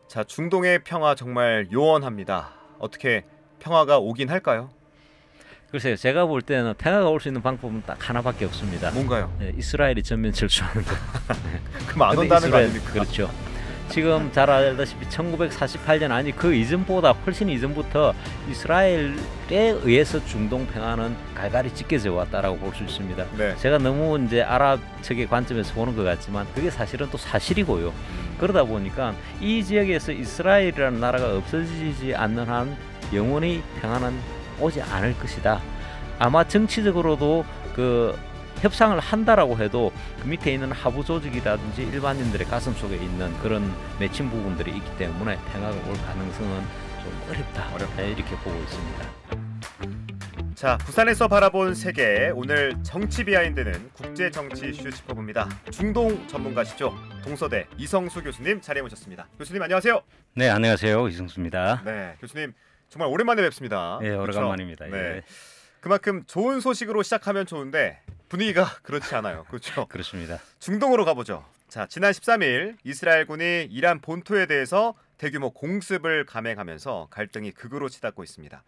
자, 중동의 평화 정말 요원합니다. 어떻게 평화가 오긴 할까요? 글쎄요, 제가 볼 때는 평화가 올 수 있는 방법은 딱 하나밖에 없습니다. 뭔가요? 네, 이스라엘이 전면 철수하는 것. 그럼 안 근데 온다는 거 이스라엘, 아닙니까? 그렇죠. 지금 잘 알다시피 1948년 아니 그 이전보다 훨씬 이전부터 이스라엘에 의해서 중동 평화는 갈갈이 찢겨져 왔다라고 볼 수 있습니다. 네. 제가 너무 이제 아랍 측의 관점에서 보는 것 같지만 그게 사실은 또 사실이고요. 그러다 보니까 이 지역에서 이스라엘이라는 나라가 없어지지 않는 한 영원히 평화는 오지 않을 것이다. 아마 정치적으로도 그 협상을 한다라고 해도 그 밑에 있는 하부 조직이라든지 일반인들의 가슴 속에 있는 그런 맺힌 부분들이 있기 때문에 평화가 올 가능성은 좀 어렵다. 이렇게 보고 있습니다. 자, 부산에서 바라본 세계, 오늘 정치 비하인드는 국제 정치 이슈 짚어봅니다. 중동 전문가시죠. 동서대 이성수 교수님 자리해 모셨습니다. 교수님 안녕하세요. 네, 안녕하세요. 이성수입니다. 네, 교수님 정말 오랜만에 뵙습니다. 네, 그렇죠? 오래간만입니다. 네. 예. 그만큼 좋은 소식으로 시작하면 좋은데 분위기가 그렇지 않아요. 그렇죠? 그렇습니다. 중동으로 가보죠. 자, 지난 13일 이스라엘군이 이란 본토에 대해서 대규모 공습을 감행하면서 갈등이 극으로 치닫고 있습니다.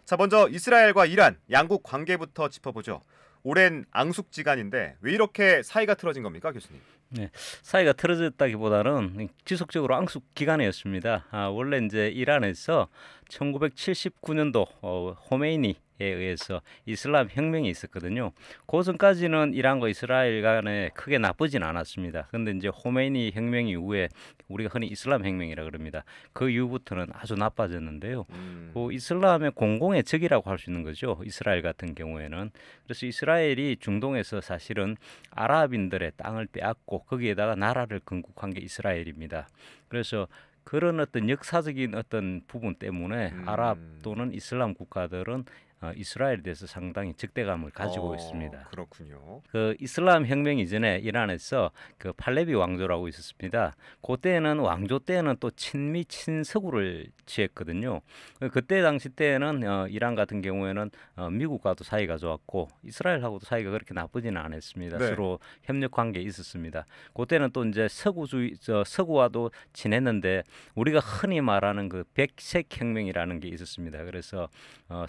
자, 먼저 이스라엘과 이란 양국 관계부터 짚어보죠. 오랜 앙숙지간인데 왜 이렇게 사이가 틀어진 겁니까, 교수님? 네, 사이가 틀어졌다기보다는 지속적으로 앙숙 기간이었습니다. 원래 이제 이란에서 1979년도 호메이니에 의해서 이슬람 혁명이 있었거든요. 그 전까지는 이란과 이스라엘 간에 크게 나쁘진 않았습니다. 그런데 이제 호메이니 혁명 이후에 우리가 흔히 이슬람 혁명이라 그럽니다. 그 이후부터는 아주 나빠졌는데요. 그 이슬람의 공공의 적이라고 할 수 있는 거죠. 이스라엘 같은 경우에는. 그래서 이스라엘이 중동에서 사실은 아랍인들의 땅을 빼앗고 거기에다가 나라를 건국한 게 이스라엘입니다. 그래서 그런 어떤 역사적인 어떤 부분 때문에 아랍 또는 이슬람 국가들은 이스라엘에 대해서 상당히 적대감을 가지고 있습니다. 그렇군요. 그 이슬람 혁명 이전에 이란에서 그 팔레비 왕조라고 있었습니다. 그때는 왕조 때는 또 친미 친서구를 취했거든요. 그때 당시 때는 이란 같은 경우에는 미국과도 사이가 좋았고 이스라엘하고도 사이가 그렇게 나쁘지는 않았습니다. 네. 서로 협력 관계에 있었습니다. 그때는 또 이제 서구와도 친했는데 우리가 흔히 말하는 그 백색 혁명이라는 게 있었습니다. 그래서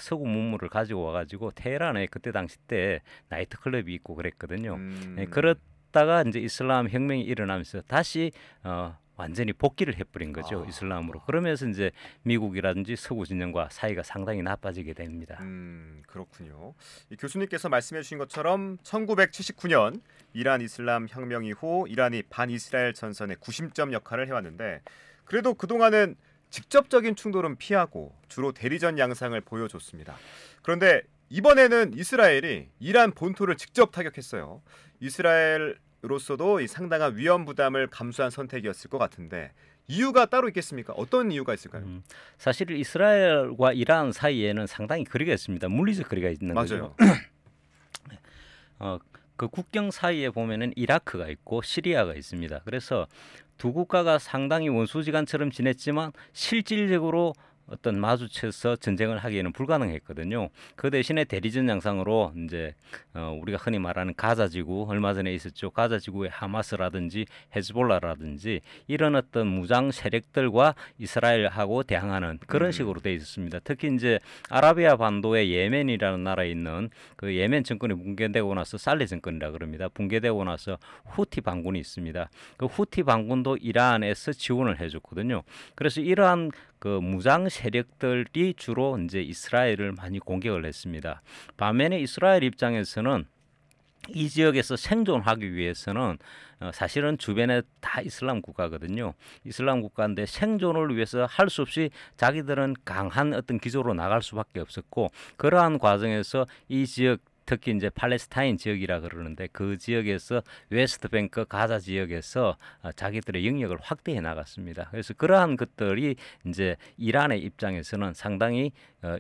서구 문물을 가지고 와가지고 테헤란에 그때 당시 때 나이트 클럽이 있고 그랬거든요. 네, 그렇다가 이제 이슬람 혁명이 일어나면서 다시 완전히 복귀를 해버린 거죠. 이슬람으로. 그러면서 이제 미국이라든지 서구 진영과 사이가 상당히 나빠지게 됩니다. 그렇군요. 이 교수님께서 말씀해 주신 것처럼 1979년 이란 이슬람 혁명 이후 이란이 반이스라엘 전선의 구심점 역할을 해왔는데 그래도 그동안은 직접적인 충돌은 피하고 주로 대리전 양상을 보여줬습니다. 그런데 이번에는 이스라엘이 이란 본토를 직접 타격했어요. 이스라엘로서도 이 상당한 위험 부담을 감수한 선택이었을 것 같은데 이유가 따로 있겠습니까? 어떤 이유가 있을까요? 사실 이스라엘과 이란 사이에는 상당히 거리가 있습니다. 물리적 거리가 있는 맞아요. 거죠. 그 국경 사이에 보면은 이라크가 있고 시리아가 있습니다. 그래서 두 국가가 상당히 원수지간처럼 지냈지만 실질적으로 어떤 마주쳐서 전쟁을 하기에는 불가능했거든요. 그 대신에 대리전 양상으로 이제 우리가 흔히 말하는 가자지구 얼마 전에 있었죠. 가자지구의 하마스라든지 헤즈볼라라든지 이런 어떤 무장 세력들과 이스라엘하고 대항하는 그런 식으로 돼 있었습니다. 특히 이제 아라비아 반도의 예멘이라는 나라에 있는 그 예멘 정권이 붕괴되고 나서 살레 정권이라 그럽니다. 붕괴되고 나서 후티 반군이 있습니다. 그 후티 반군도 이란에서 지원을 해줬거든요. 그래서 이러한 그 무장 세력들이 주로 이제 이스라엘을 많이 공격을 했습니다. 반면에 이스라엘 입장에서는 이 지역에서 생존하기 위해서는 사실은 주변에 다 이슬람 국가거든요. 이슬람 국가인데 생존을 위해서 할 수 없이 자기들은 강한 어떤 기조로 나갈 수밖에 없었고 그러한 과정에서 이 지역 특히 이제 팔레스타인 지역이라 그러는데 그 지역에서 웨스트뱅크 가자 지역에서 자기들의 영역을 확대해 나갔습니다. 그래서 그러한 것들이 이제 이란의 입장에서는 상당히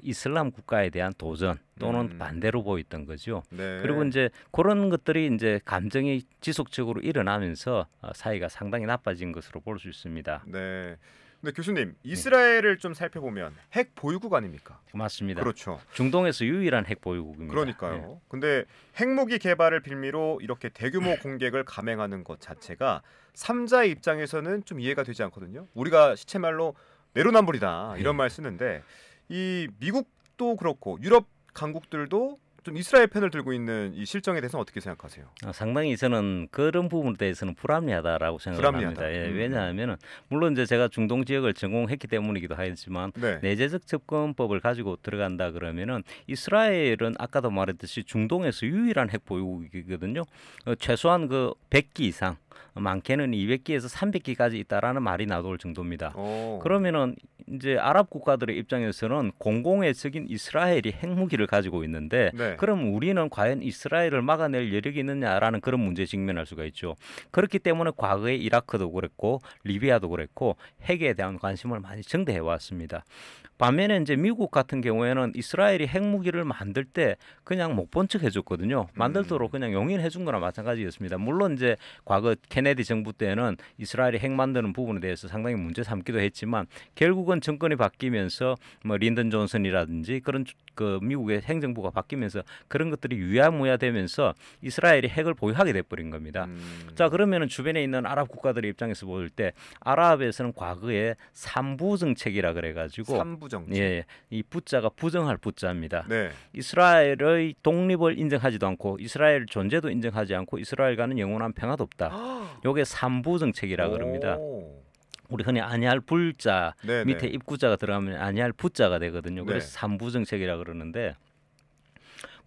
이슬람 국가에 대한 도전 또는 반대로 보였던 거죠. 네. 그리고 이제 그런 것들이 이제 감정이 지속적으로 일어나면서 사이가 상당히 나빠진 것으로 볼 수 있습니다. 네. 근데 교수님, 이스라엘을 좀 살펴보면 핵 보유국 아닙니까? 맞습니다. 그렇죠. 중동에서 유일한 핵 보유국입니다. 그러니까요. 근데 핵무기 개발을 빌미로 이렇게 대규모 공격을 감행하는 것 자체가 삼자의 입장에서는 좀 이해가 되지 않거든요. 우리가 시체말로 내로남불이다 이런 말 쓰는데 이 미국도 그렇고 유럽 강국들도 좀 이스라엘 편을 들고 있는 이 실정에 대해서는 어떻게 생각하세요? 상당히 저는 그런 부분에 대해서는 불합리하다라고 생각합니다. 불합리하다. 예, 왜냐하면 물론 이제 제가 중동 지역을 전공했기 때문이기도 하지만 네. 내재적 접근법을 가지고 들어간다 그러면은 이스라엘은 아까도 말했듯이 중동에서 유일한 핵 보유국이거든요. 최소한 그 100기 이상, 많게는 200기에서 300기까지 있다라는 말이 나올 정도입니다. 그러면은 이제 아랍 국가들의 입장에서는 공공의 적인 이스라엘이 핵무기를 가지고 있는데 네. 그럼 우리는 과연 이스라엘을 막아낼 여력이 있느냐라는 그런 문제에 직면할 수가 있죠. 그렇기 때문에 과거에 이라크도 그랬고 리비아도 그랬고 핵에 대한 관심을 많이 증대해 왔습니다. 반면에 이제 미국 같은 경우에는 이스라엘이 핵무기를 만들 때 그냥 못 본 척 해줬거든요. 만들도록 그냥 용인해 준 거나 마찬가지였습니다. 물론 이제 과거 케네디 정부 때는 이스라엘이 핵 만드는 부분에 대해서 상당히 문제 삼기도 했지만 결국은 정권이 바뀌면서 뭐 린던 존슨이라든지 그런 그 미국의 행정부가 바뀌면서 그런 것들이 유야무야되면서 이스라엘이 핵을 보유하게 돼버린 겁니다. 자 그러면은 주변에 있는 아랍 국가들의 입장에서 볼 때 아랍에서는 과거에 삼부 정책이라 그래가지고 삼부 정책. 예, 이 부자가 부정할 부자입니다. 네. 이스라엘의 독립을 인정하지도 않고 이스라엘 존재도 인정하지 않고 이스라엘과는 영원한 평화도 없다. 요게 삼부 정책이라 그럽니다. 우리 흔히 아니할 불자 네네. 밑에 입구자가 들어가면 아니할 부자가 되거든요. 그래서 네. 삼부 정책이라 그러는데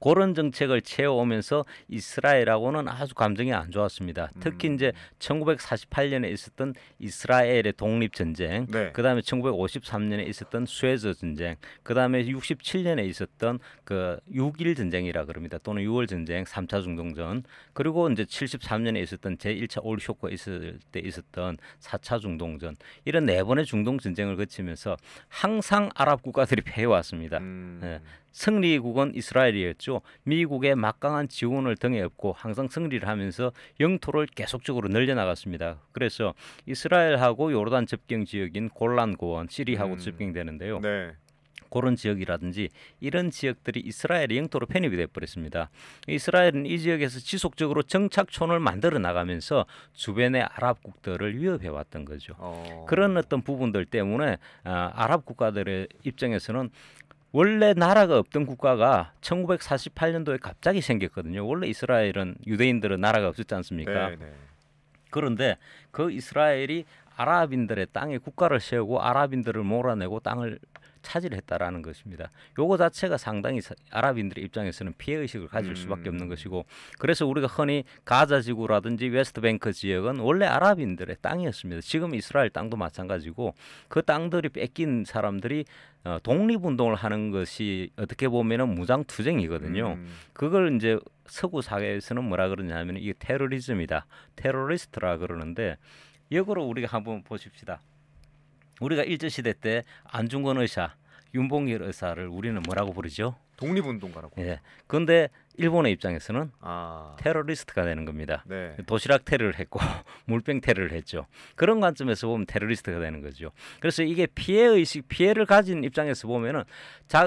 그런 정책을 채워오면서 이스라엘하고는 아주 감정이 안 좋았습니다. 특히 이제 1948년에 있었던 이스라엘의 독립 전쟁, 네. 그다음에 1953년에 있었던 수에즈 전쟁, 그다음에 67년에 있었던 그 6.1 전쟁이라 그럽니다. 또는 6월 전쟁, 3차 중동전, 그리고 이제 73년에 있었던 제1차 오일 쇼크가 있을 때 있었던 4차 중동전, 이런 네 번의 중동 전쟁을 거치면서 항상 아랍 국가들이 패해왔습니다. 예. 승리국은 이스라엘이었죠. 미국의 막강한 지원을 등에 업고 항상 승리를 하면서 영토를 계속적으로 늘려나갔습니다. 그래서 이스라엘하고 요르단 접경 지역인 골란 고원, 시리하고 접경되는데요. 네. 그런 지역이라든지 이런 지역들이 이스라엘의 영토로 편입이 돼버렸습니다. 이스라엘은 이 지역에서 지속적으로 정착촌을 만들어 나가면서 주변의 아랍국들을 위협해왔던 거죠. 그런 어떤 부분들 때문에 아랍 국가들의 입장에서는 원래 나라가 없던 국가가 1948년도에 갑자기 생겼거든요. 원래 이스라엘은 유대인들은 나라가 없었지 않습니까? 네. 그런데 그 이스라엘이 아랍인들의 땅에 국가를 세우고 아랍인들을 몰아내고 땅을 차지했다라는 것입니다. 요거 자체가 상당히 아랍인들의 입장에서는 피해의식을 가질 수밖에 없는 것이고, 그래서 우리가 흔히 가자 지구라든지 웨스트뱅크 지역은 원래 아랍인들의 땅이었습니다. 지금 이스라엘 땅도 마찬가지고 그 땅들이 뺏긴 사람들이 독립운동을 하는 것이 어떻게 보면은 무장투쟁이거든요. 그걸 이제 서구 사회에서는 뭐라 그러냐면 이게 테러리즘이다, 테러리스트라 그러는데, 역으로 우리가 한번 보십시다. 우리가 일제시대 때 안중근 의사, 윤봉길 의사를 우리는 뭐라고 부르죠? 독립운동가라고. 예. 그런데 일본의 입장에서는 아. 테러리스트가 되는 겁니다. 네. 도시락 테러를 했고 물병 테러를 했죠. 그런 관점에서 보면 테러리스트가 되는 거죠. 그래서 이게 피해의식, 피해를 가진 입장에서 보면은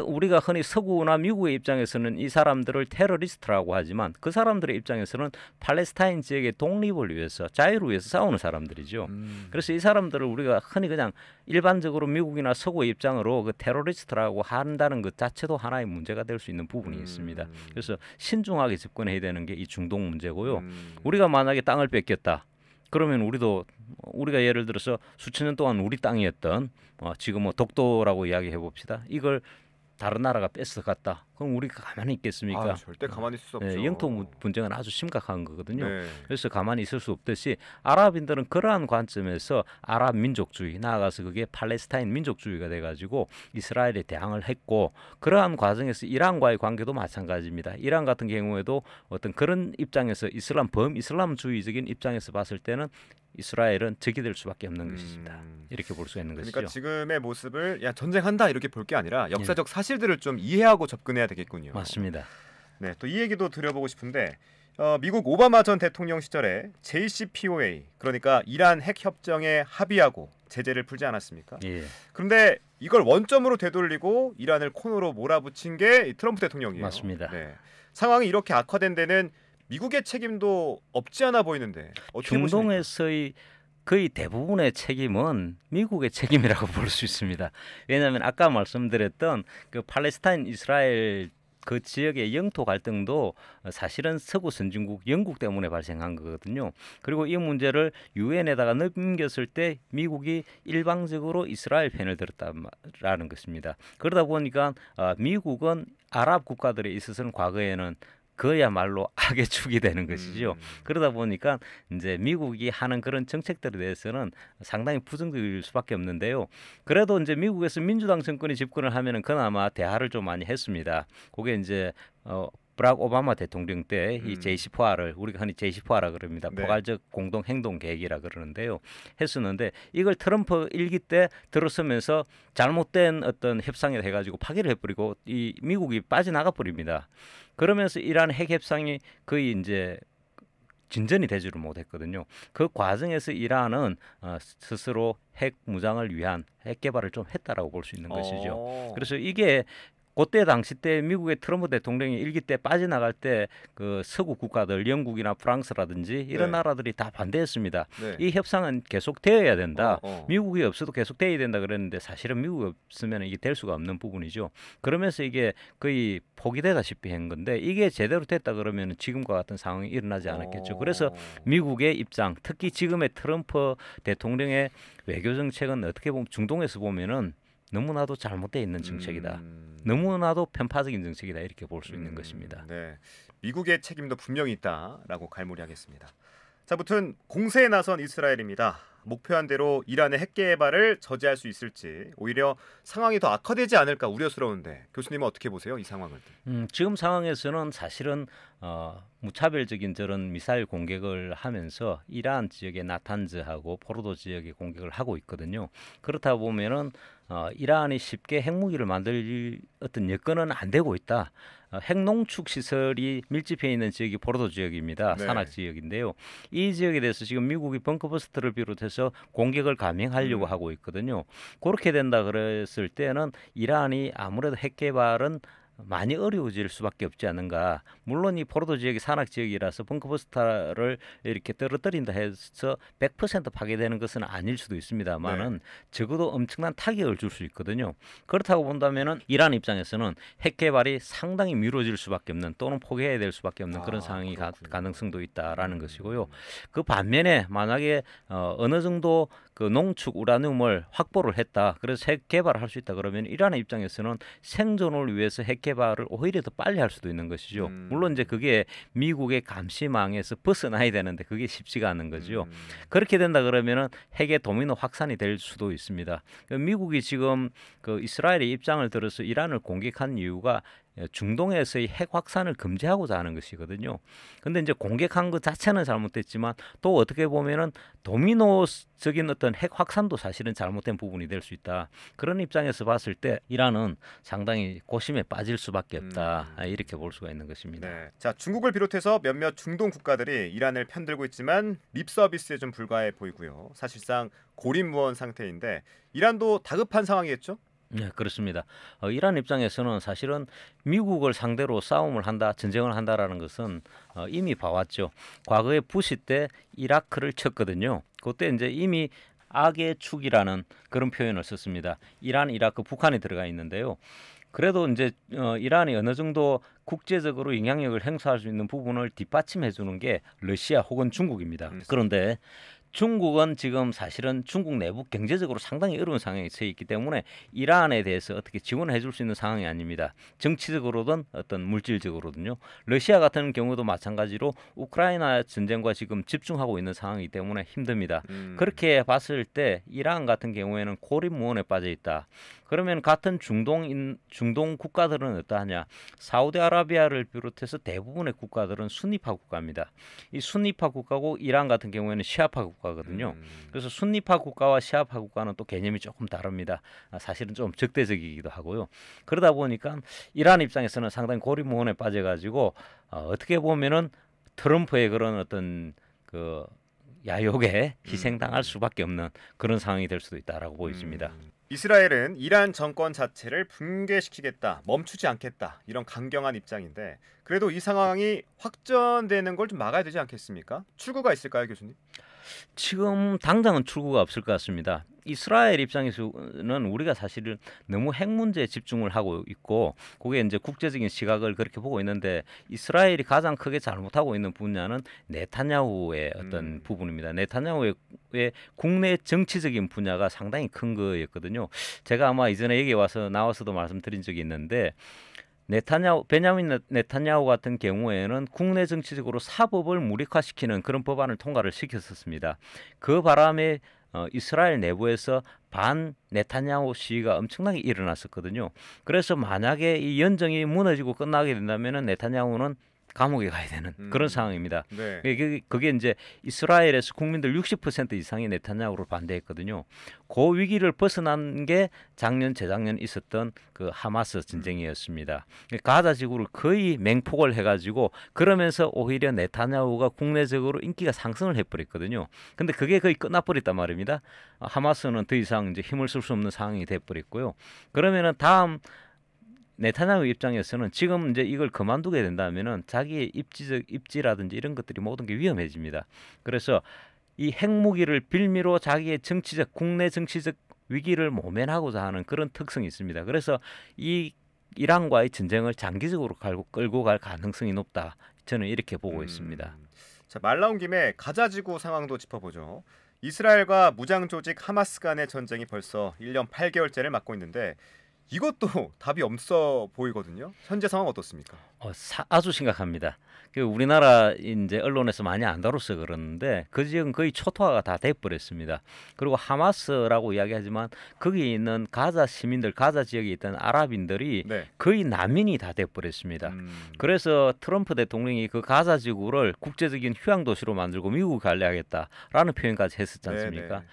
우리가 흔히 서구나 미국의 입장에서는 이 사람들을 테러리스트라고 하지만 그 사람들의 입장에서는 팔레스타인 지역의 독립을 위해서, 자유를 위해서 싸우는 사람들이죠. 그래서 이 사람들을 우리가 흔히 그냥 일반적으로 미국이나 서구의 입장으로 그 테러리스트라고 한다는 것 자체도 하나의 문제가 될 수 있는 부분이 있습니다. 그래서 신중하게 접근해야 되는 게 이 중동 문제고요. 우리가 만약에 땅을 뺏겼다. 그러면 우리가 예를 들어서 수천 년 동안 우리 땅이었던 지금 뭐 독도라고 이야기해 봅시다. 이걸 다른 나라가 뺏어갔다. 그럼 우리가 가만히 있겠습니까? 절대 가만히 있을 수 없죠. 영토 분쟁은 아주 심각한 거거든요. 네. 그래서 가만히 있을 수 없듯이 아랍인들은 그러한 관점에서 아랍 민족주의, 나아가서 그게 팔레스타인 민족주의가 돼가지고 이스라엘에 대항을 했고, 그러한 과정에서 이란과의 관계도 마찬가지입니다. 이란 같은 경우에도 어떤 그런 입장에서 범이슬람주의적인 입장에서 봤을 때는 이스라엘은 적이 될 수밖에 없는 것입니다. 이렇게 볼 수 있는 그러니까 것이죠. 지금의 모습을 전쟁한다 이렇게 볼 게 아니라 역사적 사실들을 좀 이해하고 접근해야 되겠군요. 맞습니다. 네, 또 이 얘기도 드려보고 싶은데 미국 오바마 전 대통령 시절에 JCPOA, 그러니까 이란 핵 협정에 합의하고 제재를 풀지 않았습니까? 예, 그런데 이걸 원점으로 되돌리고 이란을 코너로 몰아붙인 게 트럼프 대통령이에요. 맞습니다. 네. 상황이 이렇게 악화된 데는 미국의 책임도 없지 않아 보이는데 어떻게 보십니까? 중동에서의 거의 대부분의 책임은 미국의 책임이라고 볼 수 있습니다. 왜냐하면 아까 말씀드렸던 그 팔레스타인 이스라엘 그 지역의 영토 갈등도 사실은 서구 선진국 영국 때문에 발생한 거거든요. 그리고 이 문제를 유엔에다가 넘겼을 때 미국이 일방적으로 이스라엘 편을 들었다라는 것입니다. 그러다 보니까 미국은 아랍 국가들에 있어서는 과거에는 그야말로 악의 축이 되는 것이죠. 그러다 보니까 이제 미국이 하는 그런 정책들에 대해서는 상당히 부정적일 수밖에 없는데요. 그래도 이제 미국에서 민주당 정권이 집권을 하면은 그나마 대화를 좀 많이 했습니다. 그게 이제 브락 오바마 대통령 때 이 J14를 우리가 흔히 J14라 그럽니다. 네. 포괄적 공동 행동 계획이라 그러는데요. 했었는데 이걸 트럼프 일기 때 들어서면서 잘못된 어떤 협상을 해가지고 파기를 해버리고 이 미국이 빠져나가 버립니다. 그러면서 이란 핵 협상이 거의 이제 진전이 되지를 못했거든요. 그 과정에서 이란은 스스로 핵 무장을 위한 핵 개발을 좀 했다라고 볼 수 있는 것이죠. 그래서 이게 그때 당시 때 미국의 트럼프 대통령이 일기 때 빠져나갈 때 그 서구 국가들 영국이나 프랑스라든지 이런 네. 나라들이 다 반대했습니다. 네. 이 협상은 계속 되어야 된다. 어. 미국이 없어도 계속 돼야 된다 그랬는데 사실은 미국이 없으면 이게 될 수가 없는 부분이죠. 그러면서 이게 거의 포기되다시피 한 건데 이게 제대로 됐다 그러면 지금과 같은 상황이 일어나지 않았겠죠. 그래서 미국의 입장, 특히 지금의 트럼프 대통령의 외교 정책은 어떻게 보면 중동에서 보면은 너무나도 잘못되어 있는 정책이다. 너무나도 편파적인 정책이다. 이렇게 볼 수 있는 것입니다. 네. 미국의 책임도 분명히 있다라고 갈무리하겠습니다. 자, 아무튼 공세에 나선 이스라엘입니다. 목표한 대로 이란의 핵 개발을 저지할 수 있을지 오히려 상황이 더 악화되지 않을까 우려스러운데 교수님은 어떻게 보세요? 이 상황을. 지금 상황에서는 사실은 무차별적인 저런 미사일 공격을 하면서 이란 지역의 나탄즈하고 포로도 지역에 공격을 하고 있거든요. 그렇다 보면은 이란이 쉽게 핵무기를 만들 어떤 여건은 안 되고 있다. 핵농축 시설이 밀집해 있는 지역이 포로도 지역입니다. 네. 산악 지역인데요. 이 지역에 대해서 지금 미국이 벙커버스터를 비롯해서 공격을 감행하려고 하고 있거든요. 그렇게 된다 그랬을 때는 이란이 아무래도 핵 개발은 많이 어려워질 수밖에 없지 않은가. 물론 이 포로도 지역이 산악 지역이라서 벙커버스터를 이렇게 떨어뜨린다 해서 100% 파괴되는 것은 아닐 수도 있습니다만은 적어도 엄청난 타격을 줄 수 있거든요. 그렇다고 본다면은 이란 입장에서는 핵 개발이 상당히 미뤄질 수밖에 없는 또는 포기해야 될 수밖에 없는 그런 상황이 가능성도 있다라는 것이고요. 그 반면에 만약에 어느 정도 그 농축 우라늄을 확보를 했다. 그래서 핵 개발을 할 수 있다 그러면 이란의 입장에서는 생존을 위해서 핵 개발을 오히려 더 빨리 할 수도 있는 것이죠. 물론 이제 그게 미국의 감시망에서 벗어나야 되는데 그게 쉽지가 않은 거죠. 그렇게 된다 그러면은 핵의 도미노 확산이 될 수도 있습니다. 미국이 지금 그 이스라엘의 입장을 들어서 이란을 공격한 이유가 중동에서의 핵 확산을 금지하고자 하는 것이거든요. 근데 이제 공격한 것 자체는 잘못됐지만 또 어떻게 보면은 도미노적인 어떤 핵 확산도 사실은 잘못된 부분이 될 수 있다. 그런 입장에서 봤을 때 이란은 상당히 고심에 빠질 수밖에 없다. 이렇게 볼 수가 있는 것입니다. 네. 자, 중국을 비롯해서 몇몇 중동 국가들이 이란을 편들고 있지만 립 서비스에 좀 불과해 보이고요. 사실상 고립무원 상태인데 이란도 다급한 상황이겠죠? 네, 그렇습니다. 이란 입장에서는 사실은 미국을 상대로 싸움을 한다, 전쟁을 한다라는 것은 이미 봐왔죠. 과거에 부시 때 이라크를 쳤거든요. 그때 이제 이미 악의 축이라는 그런 표현을 썼습니다. 이란, 이라크, 북한이 들어가 있는데요. 그래도 이제 이란이 어느 정도 국제적으로 영향력을 행사할 수 있는 부분을 뒷받침해 주는 게 러시아 혹은 중국입니다. 그런데 중국은 지금 사실은 중국 내부 경제적으로 상당히 어려운 상황에 처해 있기 때문에 이란에 대해서 어떻게 지원해 줄 수 있는 상황이 아닙니다. 정치적으로든 어떤 물질적으로든요. 러시아 같은 경우도 마찬가지로 우크라이나 전쟁과 지금 집중하고 있는 상황이기 때문에 힘듭니다. 그렇게 봤을 때 이란 같은 경우에는 고립무원에 빠져 있다. 그러면 같은 중동 국가들은 어떠하냐? 사우디아라비아를 비롯해서 대부분의 국가들은 순니파 국가입니다. 이 순니파 국가고 이란 같은 경우에는 시아파 국가거든요. 그래서 순니파 국가와 시아파 국가는 또 개념이 조금 다릅니다. 사실은 좀 적대적이기도 하고요. 그러다 보니까 이란 입장에서는 상당히 고립무원에 빠져가지고 어떻게 보면은 트럼프의 그런 어떤 그 야욕에 희생당할 수밖에 없는 그런 상황이 될 수도 있다라고 보여집니다. 이스라엘은 이란 정권 자체를 붕괴시키겠다, 멈추지 않겠다 이런 강경한 입장인데 그래도 이 상황이 확전되는 걸 좀 막아야 되지 않겠습니까? 출구가 있을까요, 교수님? 지금 당장은 출구가 없을 것 같습니다. 이스라엘 입장에서는 우리가 사실은 너무 핵 문제에 집중을 하고 있고 그게 이제 국제적인 시각을 그렇게 보고 있는데 이스라엘이 가장 크게 잘못하고 있는 분야는 네타냐후의 어떤 부분입니다. 네타냐후의 국내 정치적인 분야가 상당히 큰 거였거든요. 제가 아마 이전에 여기 와서 나와서도 말씀드린 적이 있는데 베냐민 네타냐후 같은 경우에는 국내 정치적으로 사법을 무력화시키는 그런 법안을 통과를 시켰었습니다. 그 바람에 이스라엘 내부에서 반 네타냐후 시위가 엄청나게 일어났었거든요. 그래서 만약에 이 연정이 무너지고 끝나게 된다면은 네타냐후는 감옥에 가야 되는 그런 상황입니다. 네. 그게 이제 이스라엘에서 국민들 60% 이상이 네타냐후를 반대했거든요. 그 위기를 벗어난 게 작년, 재작년 있었던 그 하마스 전쟁이었습니다. 가자 지구를 거의 맹폭을 해가지고 그러면서 오히려 네타냐후가 국내적으로 인기가 상승을 해버렸거든요. 근데 그게 거의 끝나버렸단 말입니다. 하마스는 더 이상 이제 힘을 쓸 수 없는 상황이 돼버렸고요. 그러면은 다음 네타냐후 입장에서는 지금 이제 이걸 그만두게 된다면은 자기의 입지라든지 이런 것들이 모든 게 위험해집니다. 그래서 이 핵무기를 빌미로 자기의 국내 정치적 위기를 모면하고자 하는 그런 특성이 있습니다. 그래서 이 이란과의 전쟁을 장기적으로 끌고 갈 가능성이 높다. 저는 이렇게 보고 있습니다. 자, 말 나온 김에 가자지구 상황도 짚어보죠. 이스라엘과 무장 조직 하마스 간의 전쟁이 벌써 1년 8개월째를 맞고 있는데 이것도 답이 없어 보이거든요. 현재 상황 어떻습니까? 아주 심각합니다. 우리나라 이제 언론에서 많이 안 다뤄서 그러는데 그 지역은 거의 초토화가 다 돼버렸습니다. 그리고 하마스라고 이야기하지만 거기 있는 가자 시민들, 가자 지역에 있던 아랍인들이 네. 거의 난민이 다 돼버렸습니다. 그래서 트럼프 대통령이 그 가자 지구를 국제적인 휴양 도시로 만들고 미국을 관리하겠다라는 표현까지 했었지 않습니까? 네네.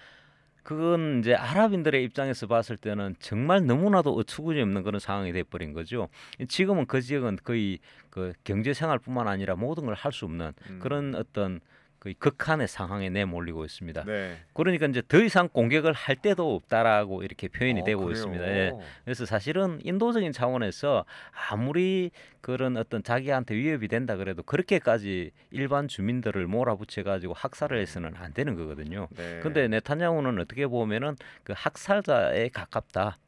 그건 이제 아랍인들의 입장에서 봤을 때는 정말 너무나도 어처구니 없는 그런 상황이 돼버린 거죠. 지금은 그 지역은 거의 그 경제 생활뿐만 아니라 모든 걸 할 수 없는 그런 어떤 거의 극한의 상황에 내몰리고 있습니다. 네. 그러니까 이제 더 이상 공격을 할 데도 없다라고 이렇게 표현이 되고 그래요? 있습니다. 예. 그래서 사실은 인도적인 차원에서 아무리 그런 어떤 자기한테 위협이 된다 그래도 그렇게까지 일반 주민들을 몰아붙여 가지고 학살을 해서는 안 되는 거거든요. 네. 근데 네타냐후는 어떻게 보면은 그 학살자에 가깝다.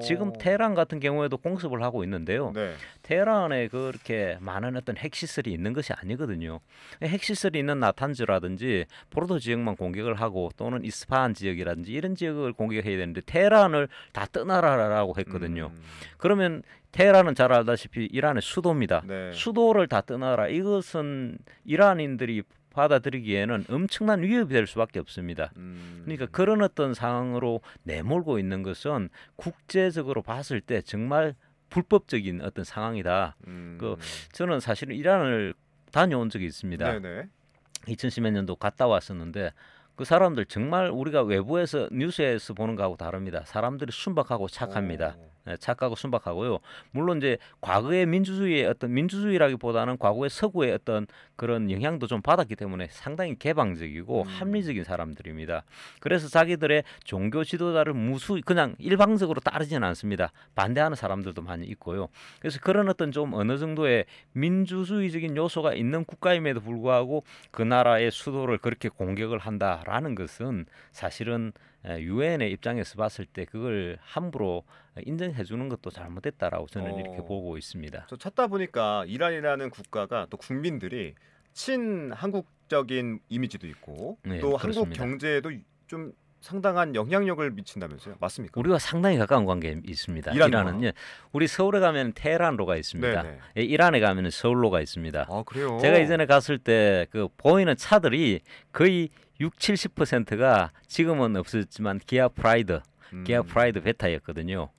지금 테헤란 같은 경우에도 공습을 하고 있는데요. 네. 테헤란에 그렇게 많은 어떤 핵시설이 있는 것이 아니거든요. 핵시설이 있는 나탄즈라든지 포르도 지역만 공격을 하고 또는 이스파한 지역이라든지 이런 지역을 공격해야 되는데 테헤란을 다 떠나라라고 했거든요. 그러면 테헤란은 잘 알다시피 이란의 수도입니다. 네. 수도를 다 떠나라. 이것은 이란인들이 받아들이기에는 엄청난 위협이 될 수밖에 없습니다. 그러니까 그런 어떤 상황으로 내몰고 있는 것은 국제적으로 봤을 때 정말 불법적인 어떤 상황이다. 저는 사실은 이란을 다녀온 적이 있습니다. 네네. 2010몇 년도 갔다 왔었는데 그 사람들 정말 우리가 외부에서 뉴스에서 보는 거하고 다릅니다. 사람들이 순박하고 착합니다. 착하고 순박하고요. 물론 이제 과거의 민주주의의 어떤 민주주의라기보다는 과거의 서구의 어떤 그런 영향도 좀 받았기 때문에 상당히 개방적이고 합리적인 사람들입니다. 그래서 자기들의 종교 지도자를 그냥 일방적으로 따르지는 않습니다. 반대하는 사람들도 많이 있고요. 그래서 그런 어떤 좀 어느 정도의 민주주의적인 요소가 있는 국가임에도 불구하고 그 나라의 수도를 그렇게 공격을 한다라는 것은 사실은 유엔의 입장에서 봤을 때 그걸 함부로 인정해 주는 것도 잘못됐다라고 저는 이렇게 보고 있습니다. 저 찾다 보니까 이란이라는 국가가 또 국민들이 친한국적인 이미지도 있고 네, 또 그렇습니다. 한국 경제에도 좀 상당한 영향력을 미친다면서요? 맞습니까? 우리가 상당히 가까운 관계에 있습니다. 이란과? 이란은요. 우리 서울에 가면 테헤란로가 있습니다. 네네. 이란에 가면 서울로가 있습니다. 아, 그래요? 제가 이전에 갔을 때 그 보이는 차들이 거의 70%가 지금은 없었지만 기아 프라이드 베타였거든요.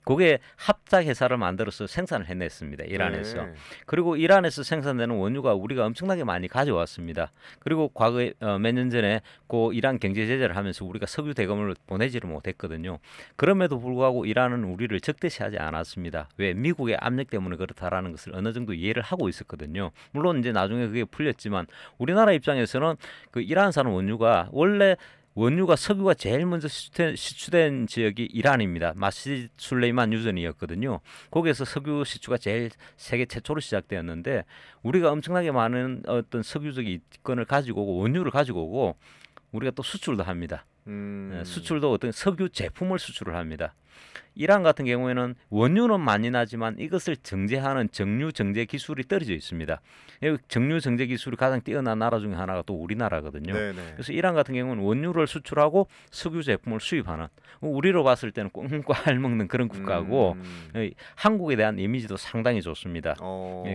그게 합작 회사를 만들어서 생산을 해냈습니다. 이란에서. 네. 그리고 이란에서 생산되는 원유가 우리가 엄청나게 많이 가져왔습니다. 그리고 과거에 몇 년 전에 그 이란 경제 제재를 하면서 우리가 석유 대금을 보내지를 못했거든요. 그럼에도 불구하고 이란은 우리를 적대시하지 않았습니다. 왜? 미국의 압력 때문에 그렇다라는 것을 어느 정도 이해를 하고 있었거든요. 물론 이제 나중에 그게 풀렸지만 우리나라 입장에서는 그 이란산 원유가 원래 원유가 석유가 제일 먼저 시추된 지역이 이란입니다. 마시드 술레이만 유전이었거든요. 거기에서 석유 시추가 제일 세계 최초로 시작되었는데 우리가 엄청나게 많은 어떤 석유적 이권을 가지고 오고 원유를 가지고 오고 우리가 또 수출도 합니다. 수출도 어떤 석유 제품을 수출을 합니다. 이란 같은 경우에는 원유는 많이 나지만 이것을 정제하는 정류 정제 기술이 떨어져 있습니다. 정류 정제 기술이 가장 뛰어난 나라 중에 하나가 또 우리나라거든요. 네네. 그래서 이란 같은 경우는 원유를 수출하고 석유 제품을 수입하는 우리로 봤을 때는 꽁꽁 앓먹는 그런 국가고 한국에 대한 이미지도 상당히 좋습니다.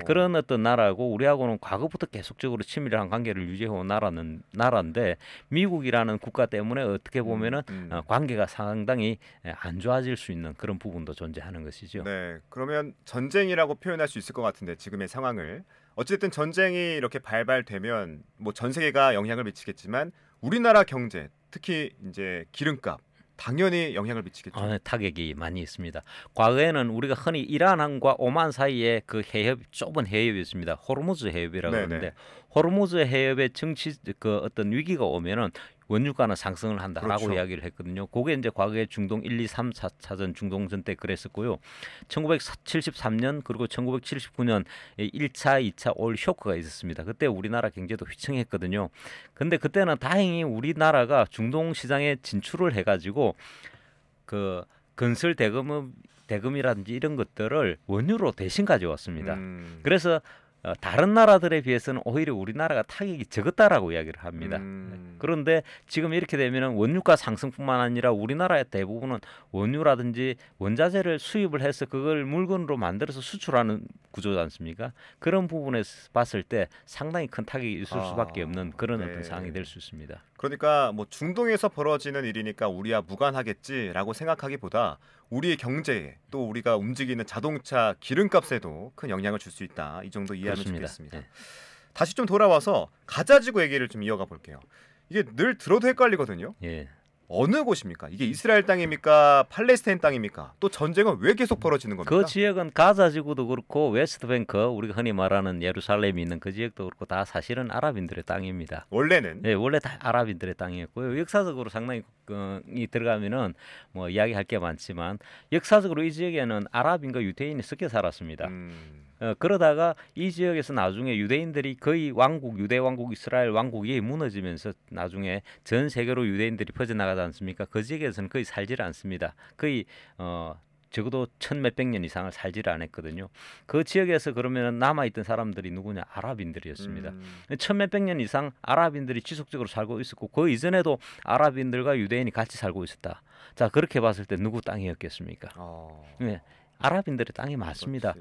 그런 어떤 나라고 우리하고는 과거부터 계속적으로 친밀한 관계를 유지해온 나라인데 미국이라는 국가 때문에 어떻게 보면은 관계가 상당히 안 좋아질 수 있는 그런 부분도 존재하는 것이죠. 네, 그러면 전쟁이라고 표현할 수 있을 것 같은데 지금의 상황을 어쨌든 전쟁이 이렇게 발발되면 뭐 전 세계가 영향을 미치겠지만 우리나라 경제, 특히 이제 기름값 당연히 영향을 미치겠죠. 네, 타격이 많이 있습니다. 과거에는 우리가 흔히 이란항과 오만 사이에 그 해협 좁은 해협이 있습니다. 호르무즈 해협이라고 네네. 하는데 호르무즈 해협의 정치 그 어떤 위기가 오면은 원유가는 상승을 한다라고 그렇죠. 이야기를 했거든요. 그게 이제 과거에 중동 1, 2, 3, 4차전 중동전 때 그랬었고요. 1973년 그리고 1979년 1차, 2차 올 쇼크가 있었습니다. 그때 우리나라 경제도 휘청했거든요. 근데 그때는 다행히 우리나라가 중동 시장에 진출을 해가지고 그 건설 대금이라든지 이런 것들을 원유로 대신 가져왔습니다. 그래서 다른 나라들에 비해서는 오히려 우리나라가 타격이 적었다라고 이야기를 합니다. 그런데 지금 이렇게 되면 원유가 상승뿐만 아니라 우리나라의 대부분은 원유라든지 원자재를 수입을 해서 그걸 물건으로 만들어서 수출하는 구조지 않습니까? 그런 부분에서 봤을 때 상당히 큰 타격이 있을 수밖에 없는 그런 어떤 상황이 될 수 있습니다. 그러니까 뭐 중동에서 벌어지는 일이니까 우리와 무관하겠지라고 생각하기보다 우리의 경제에 또 우리가 움직이는 자동차 기름값에도 큰 영향을 줄 수 있다. 이 정도 이해하면 그렇습니다. 좋겠습니다. 네. 다시 좀 돌아와서 가자지구 얘기를 좀 이어가 볼게요. 이게 늘 들어도 헷갈리거든요. 예. 어느 곳입니까? 이게 이스라엘 땅입니까? 팔레스타인 땅입니까? 또 전쟁은 왜 계속 벌어지는 겁니까? 그 지역은 가자 지구도 그렇고 웨스트뱅크 우리가 흔히 말하는 예루살렘이 있는 그 지역도 그렇고 다 사실은 아랍인들의 땅입니다. 원래는 네, 원래 다 아랍인들의 땅이었고요. 역사적으로 상당히 이 들어가면은 뭐 이야기할 게 많지만 역사적으로 이 지역에는 아랍인과 유대인이 섞여 살았습니다. 그러다가 이 지역에서 나중에 유대인들이 거의 유대 왕국 이스라엘 왕국이 무너지면서 나중에 전 세계로 유대인들이 퍼져나가지 않습니까? 그 지역에서는 거의 살지를 않습니다. 거의 적어도 천몇백 년 이상을 살지를 않았거든요. 그 지역에서 그러면 남아있던 사람들이 누구냐? 아랍인들이었습니다. 천몇백 년 이상 아랍인들이 지속적으로 살고 있었고 그 이전에도 아랍인들과 유대인이 같이 살고 있었다. 자, 그렇게 봤을 때 누구 땅이었겠습니까? 네, 아랍인들의 땅이 맞습니다.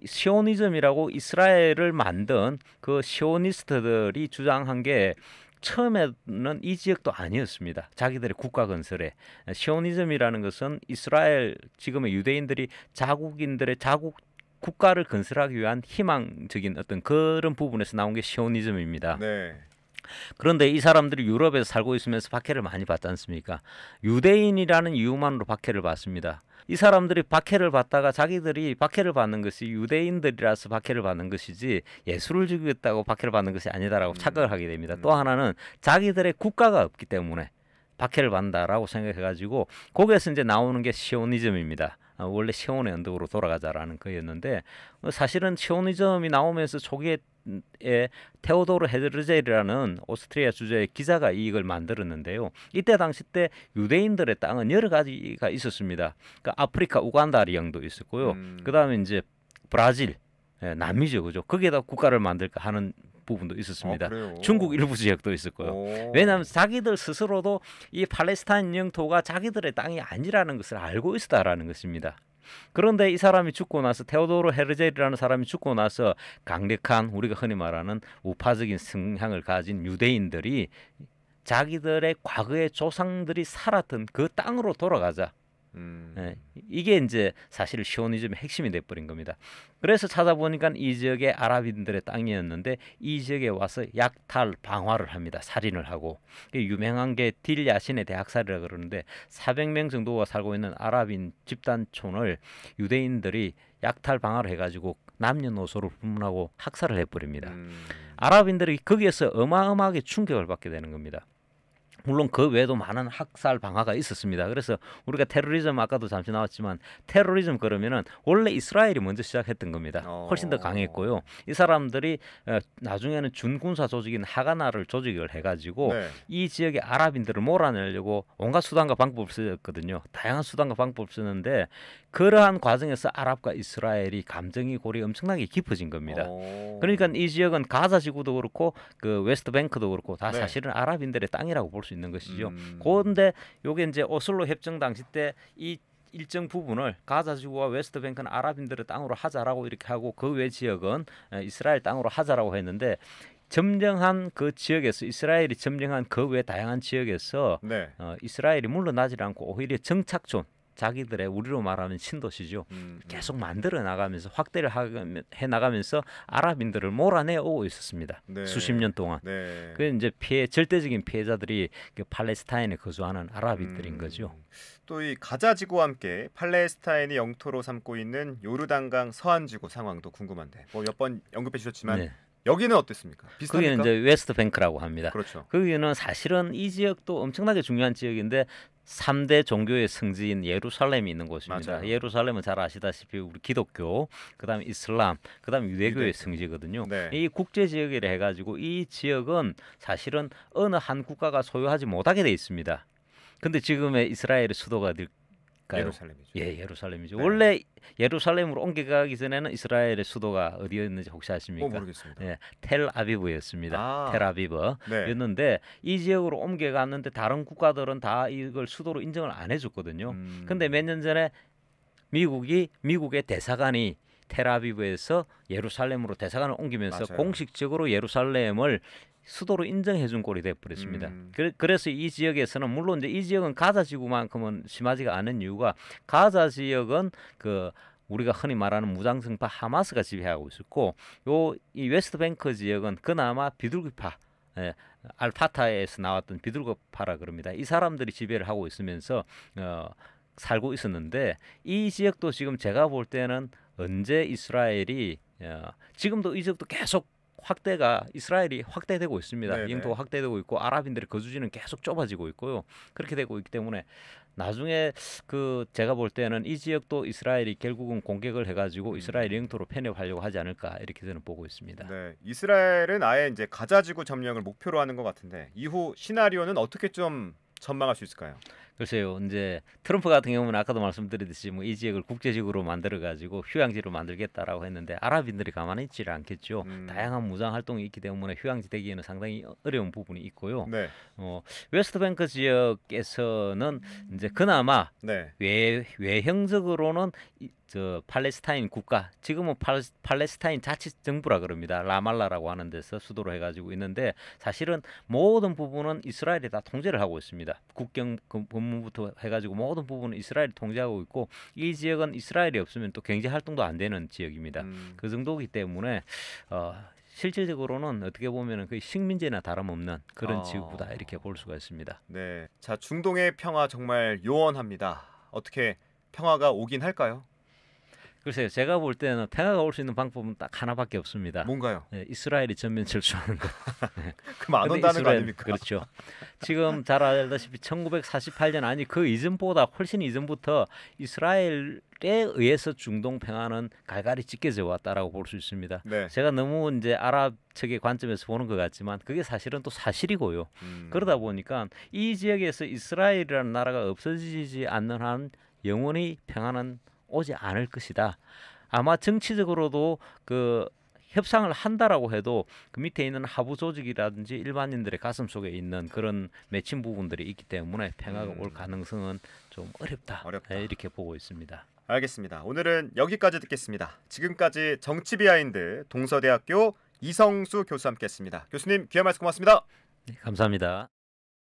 시오니즘이라고 이스라엘을 만든 그 시오니스트들이 주장한 게 처음에는 이 지역도 아니었습니다. 자기들의 국가 건설에 시오니즘이라는 것은 이스라엘 지금의 유대인들이 자국인들의 자국 국가를 건설하기 위한 희망적인 어떤 그런 부분에서 나온 게 시오니즘입니다. 네. 그런데 이 사람들이 유럽에서 살고 있으면서 박해를 많이 받지 않습니까? 유대인이라는 이유만으로 박해를 받습니다. 이 사람들이 박해를 받다가 자기들이 박해를 받는 것이 유대인들이라서 박해를 받는 것이지 예수를 죽이겠다고 박해를 받는 것이 아니다라고 착각을 하게 됩니다. 또 하나는 자기들의 국가가 없기 때문에 박해를 받는다라고 생각해가지고 거기에서 이제 나오는 게 시오니즘입니다. 원래 시온의 언덕으로 돌아가자라는 거였는데 사실은 시오니즘이 나오면서 초기에 테오도르 헤르젤이라는 오스트리아 주재의 기자가 이걸 만들었는데요. 이때 당시 때 유대인들의 땅은 여러 가지가 있었습니다. 그러니까 아프리카 우간다령도 있었고요. 그다음에 이제 브라질, 남미죠, 그죠? 거기에다 국가를 만들까 하는 부분도 있었습니다. 중국 일부 지역도 있었고요. 왜냐하면 자기들 스스로도 이 팔레스타인 영토가 자기들의 땅이 아니라는 것을 알고 있었다라는 것입니다. 그런데 이 사람이 죽고 나서 테오도르 헤르젤이라는 사람이 죽고 나서 강력한 우리가 흔히 말하는 우파적인 성향을 가진 유대인들이 자기들의 과거의 조상들이 살았던 그 땅으로 돌아가자. 예, 이게 이제 사실 시오니즘의 핵심이 돼버린 겁니다. 그래서 찾아보니까 이 지역의 아랍인들의 땅이었는데 이 지역에 와서 약탈 방화를 합니다. 살인을 하고 유명한 게 딜 야신의 대학살이라 그러는데 400명 정도가 살고 있는 아랍인 집단촌을 유대인들이 약탈 방화를 해가지고 남녀노소를 불문하고 학살을 해버립니다. 아랍인들이 거기에서 어마어마하게 충격을 받게 되는 겁니다. 물론 그 외에도 많은 학살 방화가 있었습니다. 그래서 우리가 테러리즘 아까도 잠시 나왔지만 테러리즘 그러면은 원래 이스라엘이 먼저 시작했던 겁니다. 훨씬 더 강했고요. 이 사람들이 나중에는 준군사 조직인 하가나를 조직을 해가지고 네. 이 지역의 아랍인들을 몰아내려고 온갖 수단과 방법을 쓰였거든요. 다양한 수단과 방법을 쓰는데 그러한 과정에서 아랍과 이스라엘이 감정이 골이 엄청나게 깊어진 겁니다. 그러니까 이 지역은 가자 지구도 그렇고 그 웨스트뱅크도 그렇고 다 네. 사실은 아랍인들의 땅이라고 볼 수 있는 것이죠. 그런데 요게 이제 오슬로 협정 당시 때 이 일정 부분을 가자 지구와 웨스트뱅크는 아랍인들의 땅으로 하자라고 이렇게 하고 그 외 지역은 이스라엘 땅으로 하자라고 했는데 점령한 그 지역에서 이스라엘이 점령한 그 외 다양한 지역에서 네. 이스라엘이 물러나지 않고 오히려 정착촌 자기들의 우리로 말하면 신도시죠. 계속 만들어 나가면서 확대를 해 나가면서 아랍인들을 몰아내 오고 있었습니다. 네. 수십 년 동안. 네. 그 이제 절대적인 피해자들이 그 팔레스타인에 거주하는 아랍인들인 거죠. 또 이 가자 지구와 함께 팔레스타인이 영토로 삼고 있는 요르단강 서안 지구 상황도 궁금한데 뭐 몇 번 언급해 주셨지만 네. 여기는 어땠습니까? 비슷합니까? 그게 이제 웨스트뱅크라고 합니다. 그렇죠. 거기는 사실은 이 지역도 엄청나게 중요한 지역인데 3대 종교의 성지인 예루살렘이 있는 곳입니다. 맞아요. 예루살렘은 잘 아시다시피 우리 기독교, 그다음에 이슬람, 그다음에 유대교의 유대교. 성지거든요. 네. 이 국제 지역이라 해가지고 이 지역은 사실은 어느 한 국가가 소유하지 못하게 돼 있습니다. 근데 지금의 이스라엘의 수도가 어딜까요? 예루살렘이죠. 예, 예루살렘이죠. 네. 원래 예루살렘으로 옮겨가기 전에는 이스라엘의 수도가 어디였는지 혹시 아십니까? 모르겠습니다. 예, 텔아비브였습니다. 아. 텔아비브. 였는데 이 지역으로 옮겨갔는데 다른 국가들은 다 이걸 수도로 인정을 안 해줬거든요. 근데 몇 년 전에 미국의 대사관이 텔아비브에서 예루살렘으로 대사관을 옮기면서 맞아요. 공식적으로 예루살렘을 수도로 인정해준 꼴이 돼버렸습니다. 그래서 이 지역에서는 물론 이제 이 지역은 가자 지구만큼은 심하지가 않은 이유가 가자 지역은 그 우리가 흔히 말하는 무장성파 하마스가 지배하고 있었고 이 웨스트뱅크 지역은 그나마 비둘기파 알파타에서 나왔던 비둘기파라 그럽니다. 이 사람들이 지배를 하고 있으면서 살고 있었는데 이 지역도 지금 제가 볼 때는 언제 이스라엘이 지금도 이 지역도 계속 이스라엘이 확대되고 있습니다. 네네. 영토가 확대되고 있고 아랍인들의 거주지는 계속 좁아지고 있고요. 그렇게 되고 있기 때문에 나중에 제가 볼 때는 이 지역도 이스라엘이 결국은 공격을 해가지고 이스라엘 영토로 편입하려고 하지 않을까 이렇게 저는 보고 있습니다. 네, 이스라엘은 아예 이제 가자 지구 점령을 목표로 하는 것 같은데 이후 시나리오는 어떻게 좀 전망할 수 있을까요? 글쎄요, 이제 트럼프 같은 경우는 아까도 말씀드렸듯이 뭐 이 지역을 국제적으로 만들어 가지고 휴양지로 만들겠다라고 했는데 아랍인들이 가만히 있지를 않겠죠. 다양한 무장 활동이 있기 때문에 휴양지 되기에는 상당히 어려운 부분이 있고요. 네. 웨스트뱅크 지역에서는 이제 그나마 네. 외형적으로는 저 팔레스타인 국가, 지금은 팔레스타인 자치정부라 그럽니다. 라말라라고 하는 데서 수도로 해가지고 있는데 사실은 모든 부분은 이스라엘이 다 통제를 하고 있습니다. 국경 법무부터 해가지고 모든 부분은 이스라엘이 통제하고 있고 이 지역은 이스라엘이 없으면 또 경제 활동도 안 되는 지역입니다. 그 정도이기 때문에 실질적으로는 어떻게 보면은 거의 식민지나 다름없는 그런 지역이다 이렇게 볼 수가 있습니다. 네. 자, 중동의 평화 정말 요원합니다. 어떻게 평화가 오긴 할까요? 글쎄요, 제가 볼 때는 평화가 올 수 있는 방법은 딱 하나밖에 없습니다. 뭔가요? 이스라엘이 전면 철수하는 것. 그럼 안 온다는 거 아닙니까? 그렇죠. 지금 잘 알다시피 1948년 아니 그 이전보다 훨씬 이전부터 이스라엘에 의해서 중동 평화는 갈갈이 찢겨져 왔다라고 볼 수 있습니다. 네. 제가 너무 이제 아랍 측의 관점에서 보는 것 같지만 그게 사실은 또 사실이고요. 그러다 보니까 이 지역에서 이스라엘이라는 나라가 없어지지 않는 한 영원히 평화는 오지 않을 것이다. 아마 정치적으로도 그 협상을 한다라고 해도 그 밑에 있는 하부 조직이라든지 일반인들의 가슴 속에 있는 그런 맺힌 부분들이 있기 때문에 평화가 올 가능성은 좀 어렵다. 이렇게 보고 있습니다. 알겠습니다. 오늘은 여기까지 듣겠습니다. 지금까지 정치 비하인드 동서대학교 이성수 교수와 함께했습니다. 교수님 귀한 말씀 고맙습니다. 네, 감사합니다.